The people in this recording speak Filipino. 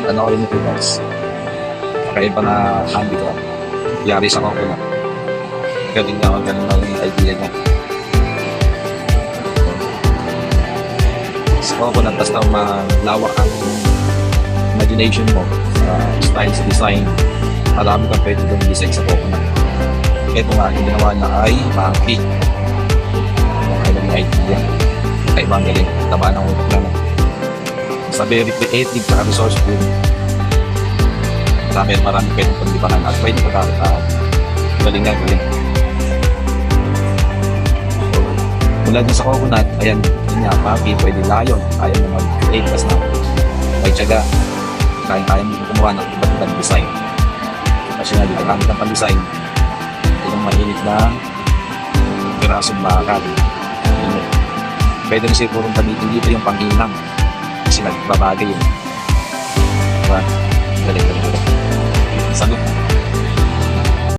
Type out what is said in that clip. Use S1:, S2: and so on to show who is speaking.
S1: ano ko rin ito guys. Kakaiba na handicraft. Yari sa coconut. Galing na ako, ganun na yung idea niya. Sa coconut, basta malawak ang imagination mo style sa design, marami kang pwede doon design sa coconut. Ito nga, yung ginawa na ay monkey. Kaya lang yung idea. Kaya ibang galing, taba ng utak na. Sa very creative, saka resourceful. Sa amin, marami pwede paglipahan at pwede pagkakataan. Galing nga, galing. So, mula din sa coconut, ayan, yun nga, monkey, pwede lion. Kaya mo mag-create, kasi na may tiyaga. Kaya mo kumuha ng iba't ibang design. Kasi nga, dito gamit ang pan-design. Ito yung mahilig na pirasong bakal. Pwede na sigurong gamitin dito yung panghinang. Kasi nagbabagay yun. Diba?